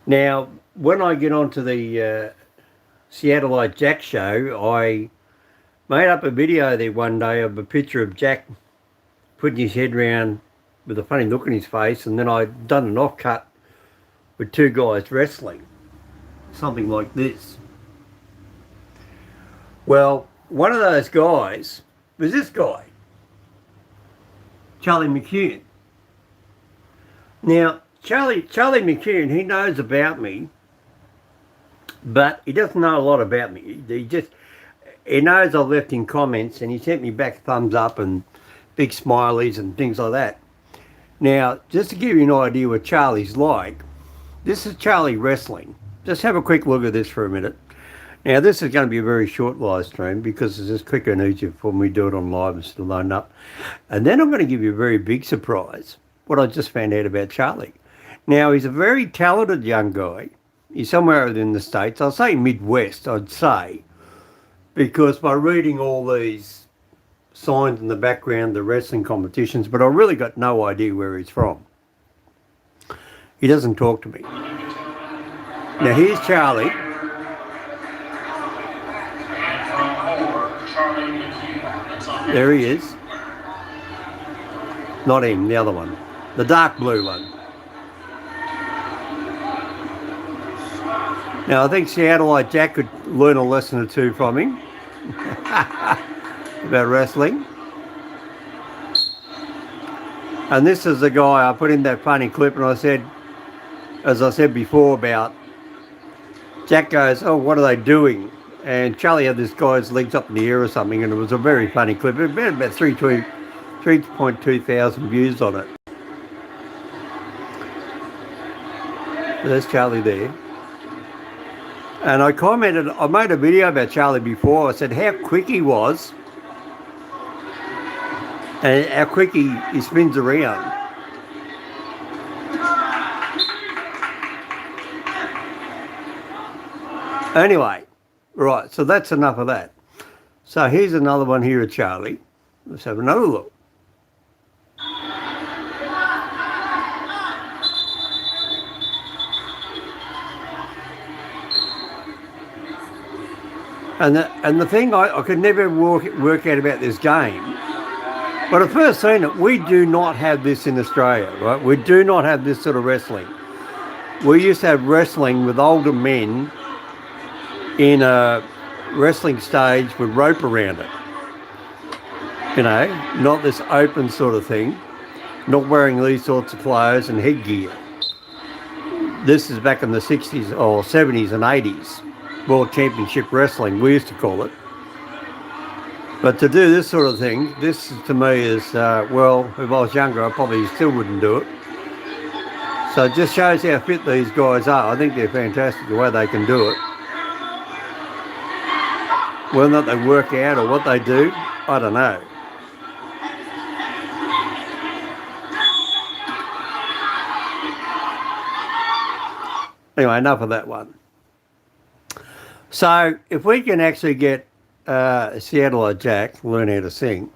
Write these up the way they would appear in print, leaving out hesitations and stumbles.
Now, when I get onto the Seattleite Jack show, I made up a video there one day of a picture of Jack putting his head round with a funny look on his face, and then I'd done an offcut with two guys wrestling, something like this. Well, one of those guys was this guy, Charlie Mckune. Now, Charlie Mckune, he knows about me, but he doesn't know a lot about me. He knows I've left him comments, and he sent me back thumbs up and big smileys and things like that. Now, just to give you an idea what Charlie's like, this is Charlie wrestling. Just have a quick look at this for a minute. Now, this is going to be a very short live stream because it's just quicker and easier for me to do it on live and still loading up. And then I'm going to give you a very big surprise, what I just found out about Charlie. Now, he's a very talented young guy. He's somewhere in the States. I'll say Midwest, I'd say, because by reading all these signs in the background, the wrestling competitions, but I really got no idea where he's from. He doesn't talk to me. Now, here's Charlie. There he is. Not him, the other one. The dark blue one. Now, I think Seattleite Jack could learn a lesson or two from him about wrestling. And this is the guy, I put in that funny clip and I said, as I said before about, Jack goes, oh, what are they doing? And Charlie had this guy's legs up in the air or something, and it was a very funny clip. It had about 3.2 thousand views on it. There's Charlie there. And I commented, I made a video about Charlie before. I said how quick he was and how quick he spins around. Anyway, right, so that's enough of that. So here's another one here of Charlie. Let's have another look. And the thing I could never work out about this game, but at first seen it, we do not have this in Australia, right? We do not have this sort of wrestling. We used to have wrestling with older men in a wrestling stage with rope around it. You know, not this open sort of thing, not wearing these sorts of clothes and headgear. This is back in the 60s or 70s and 80s. World Championship Wrestling, we used to call it. But to do this sort of thing, this to me is, well, if I was younger, I probably still wouldn't do it. So it just shows how fit these guys are. I think they're fantastic the way they can do it. Whether or not they work out or what they do, I don't know. Anyway, enough of that one. So if we can actually get Seattleite Jack learn how to sing,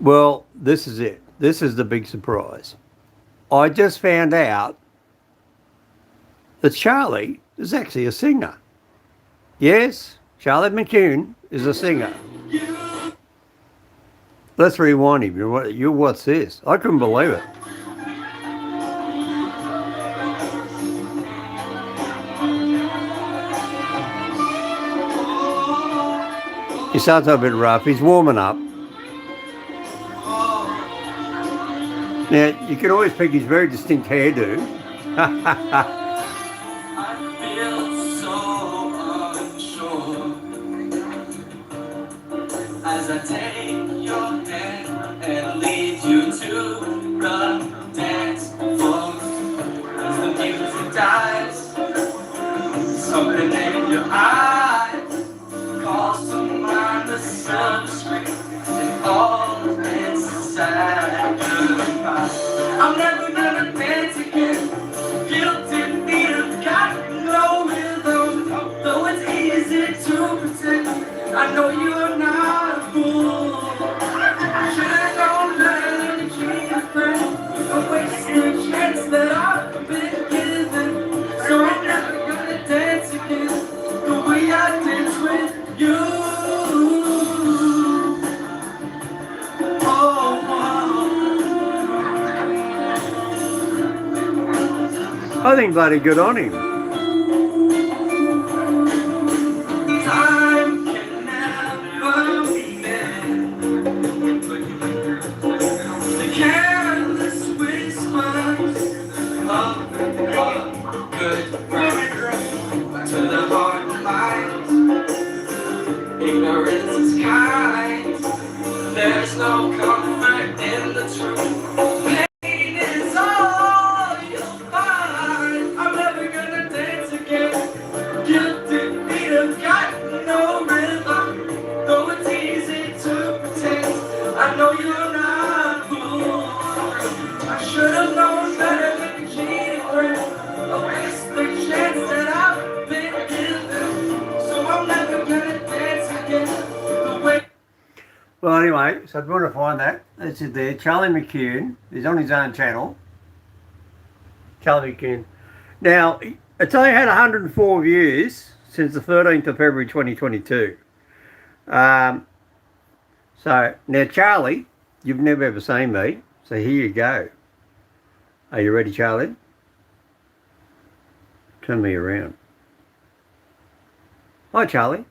well, this is it. This is the big surprise. I just found out that Charlie is actually a singer. Yes, Charlie Mckune is a singer. Let's rewind him. What's this? I couldn't believe it. He starts off a bit rough. He's warming up. Now, you can always pick his very distinct hairdo. As I take your hand and lead you to the dance floor, as the music dies, something in your eyes calls to mind the silver screen and all inside goodbye. I'm never gonna dance again, guilty feet have got no rhythm, though it's easy to pretend. I know you're not a fool. Should've known better than to treat a friend, a wasted chance that I've been given. So I think bloody good on him. Time can never mend the careless whispers of what good to the heart lies. Ignorance is kind. There's no comfort in the truth. Pain is all you'll find. I'm never gonna dance again. Guilty feet have got no rhythm. Though it's easy to pretend. I know you're not fooled. I should have known better than to cheat a friend. A waste the chance that I've been given. So I'm never gonna dance again. The way. Well, anyway, so if you want to find that, that's it there. Charlie Mckune. He's on his own channel. Charlie Mckune. Now, it's only had 104 views since the 13th of February 2022. So, now Charlie, you've never ever seen me, so here you go. Are you ready, Charlie? Turn me around. Hi, Charlie.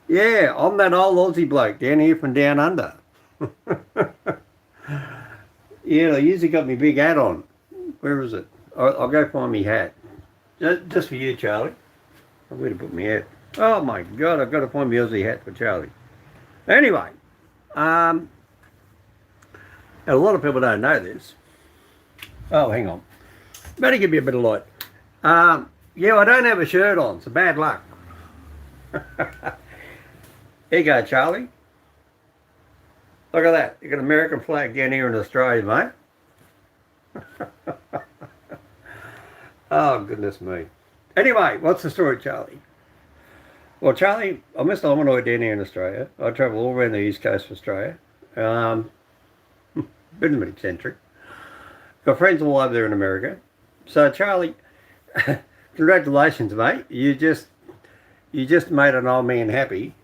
Yeah, I'm that old Aussie bloke down here from down under. Yeah, I usually got my big hat on. Where is it? I'll go find my hat. Just for you, Charlie. I'm going to put my hat. Oh my God, I've got to find my Aussie hat for Charlie. Anyway, and a lot of people don't know this. Oh, hang on. Better give me a bit of light. Yeah, I don't have a shirt on, so bad luck. Here you go, Charlie. Look at that. You got an American flag down here in Australia, mate. Oh, goodness me. Anyway, what's the story, Charlie? Well, Charlie, I'm Mr. Hominoid down here in Australia. I travel all around the east coast of Australia. Been a bit eccentric. Got friends all over there in America. So, Charlie, congratulations, mate. You just made an old man happy.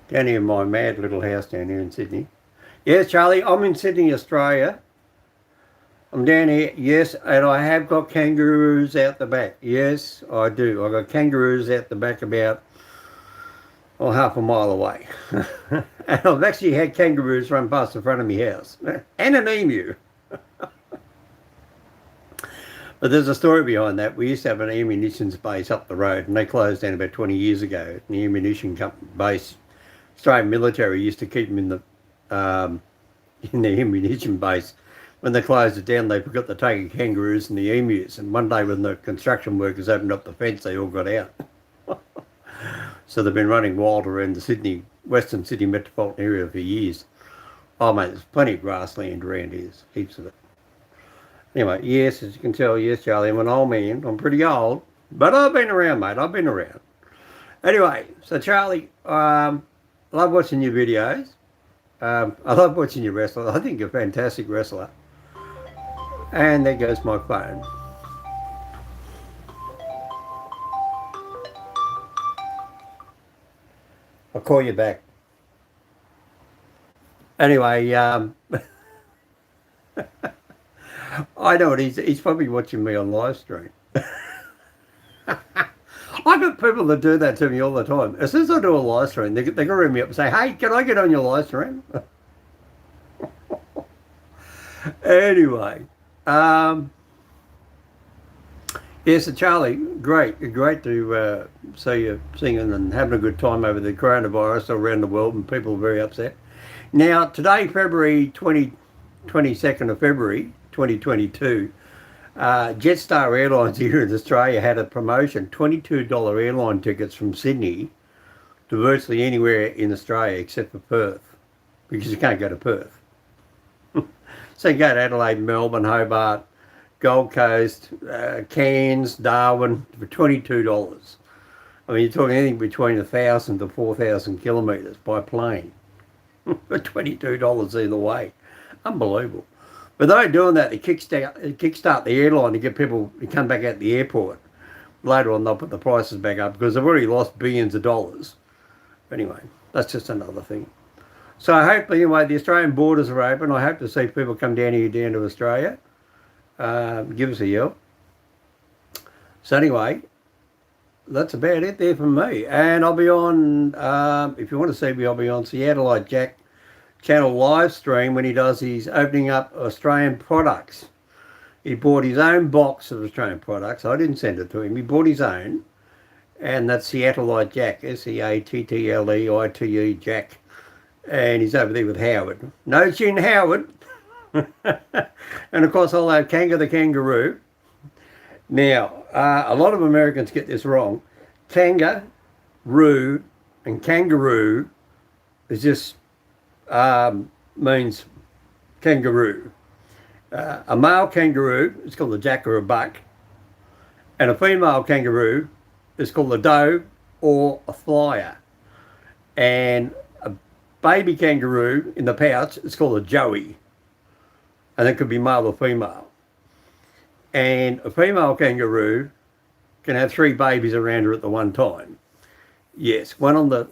Down here in my mad little house down here in Sydney. Yes, Charlie, I'm in Sydney, Australia. I'm down here, yes, and I have got kangaroos out the back. Yes, I do. I've got kangaroos out the back about, half a mile away. And I've actually had kangaroos run past the front of my house. And an emu. But there's a story behind that. We used to have an ammunition base up the road, and they closed down about 20 years ago. And the ammunition base, Australian military used to keep them in the ammunition base. When they closed it down, they forgot to take the kangaroos and the emus. And one day when the construction workers opened up the fence, they all got out. So they've been running wild around the Western Sydney metropolitan area for years. Oh, mate, there's plenty of grassland around here. There's heaps of it. Anyway, yes, as you can tell, yes, Charlie, I'm an old man. I'm pretty old, but I've been around, mate. I've been around. Anyway, so Charlie, I love watching your videos. I love watching you wrestle. I think you're a fantastic wrestler. And there goes my phone. I'll call you back. Anyway, I know it. He's probably watching me on live stream. I've got people that do that to me all the time. As soon as I do a live stream, they go ring me up and say, "Hey, can I get on your live stream?" Anyway, yeah, so Charlie, great to see you singing and having a good time over the coronavirus around the world, and people are very upset. Now, today, February 22nd of February 2022, Jetstar Airlines here in Australia had a promotion, $22 airline tickets from Sydney to virtually anywhere in Australia except for Perth, because you can't go to Perth. So you go to Adelaide, Melbourne, Hobart, Gold Coast, Cairns, Darwin for $22. I mean, you're talking anything between 1,000 to 4,000 kilometres by plane for $22 either way. Unbelievable. But they're doing that to kickstart the airline to get people to come back at the airport. Later on, they'll put the prices back up because they've already lost billions of dollars. Anyway, that's just another thing. So hopefully, anyway, the Australian borders are open. I hope to see people come down here, down to Australia. Give us a yell. So anyway, that's about it there from me. And I'll be on, if you want to see me, I'll be on Seattleite Jack channel live stream when he does his opening up Australian products. He bought his own box of Australian products. I didn't send it to him. He bought his own. And that's Seattleite Jack, Seattleite Jack. And he's over there with Howard. No chin Howard. And of course I'll have Kanga the kangaroo. Now, a lot of Americans get this wrong. Kangaroo and kangaroo is just means kangaroo. A male kangaroo is called a jack or a buck, and a female kangaroo is called a doe or a flyer. And a baby kangaroo in the pouch is called a joey, and it could be male or female. And a female kangaroo can have 3 babies around her at the one time. Yes, one in the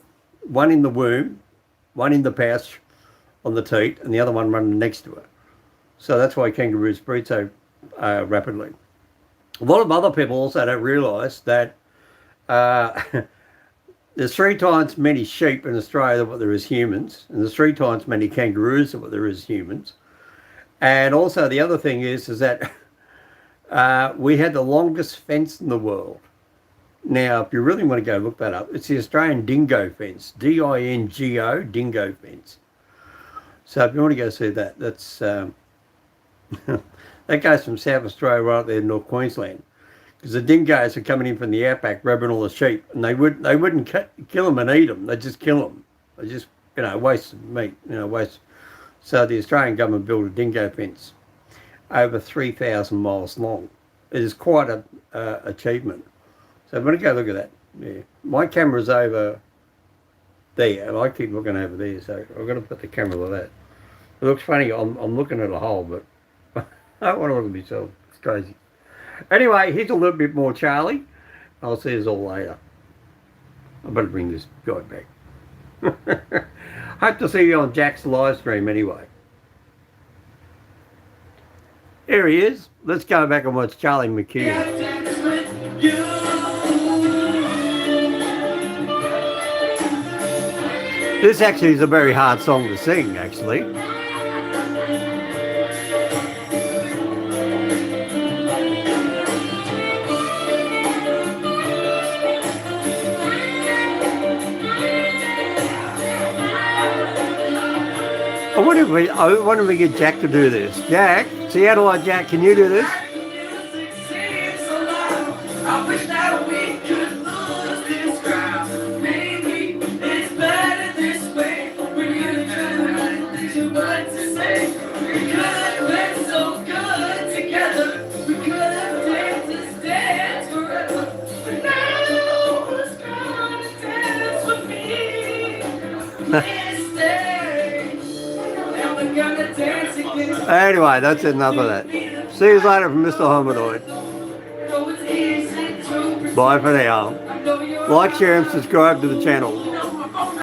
womb, one in the pouch on the teat, and the other one running next to her. So that's why kangaroos breed so rapidly. A lot of other people also don't realise that there's 3 times many sheep in Australia than what there is humans, and there's 3 times many kangaroos than what there is humans. And also the other thing is that we had the longest fence in the world. Now, if you really want to go look that up, it's the Australian dingo fence, D-I-N-G-O, dingo fence. So if you want to go see that, that's that goes from South Australia right up there to North Queensland, because the dingoes are coming in from the outback, grabbing all the sheep, and they wouldn't kill them and eat them. They just kill them. They just waste meat, waste. So the Australian government built a dingo fence over 3,000 miles long. It is quite a achievement. So I'm going to go look at that. Yeah, my camera's over there, and I keep looking over there, so I'm going to put the camera like that. It looks funny. I'm looking at a hole, but I don't want to look at myself. It's crazy. Anyway, here's a little bit more Charlie. I'll see you all later. I better bring this guy back. Hope to see you on Jack's live stream anyway. Here he is. Let's go back and watch Charlie Mckune. This actually is a very hard song to sing, actually. I wonder if we get Jack to do this. Jack, Seattleite Jack, can you do this? I wish that we could lose this ground. Maybe it's better this way. We could have too much to say. We could have been so good together. We could have danced this dance forever. But now who's gonna dance with me? Please stay. Now we're gonna dance again. Anyway, that's enough of that. See you later from Mr. Homidoid. Bye for now. Like, share, and subscribe to the channel.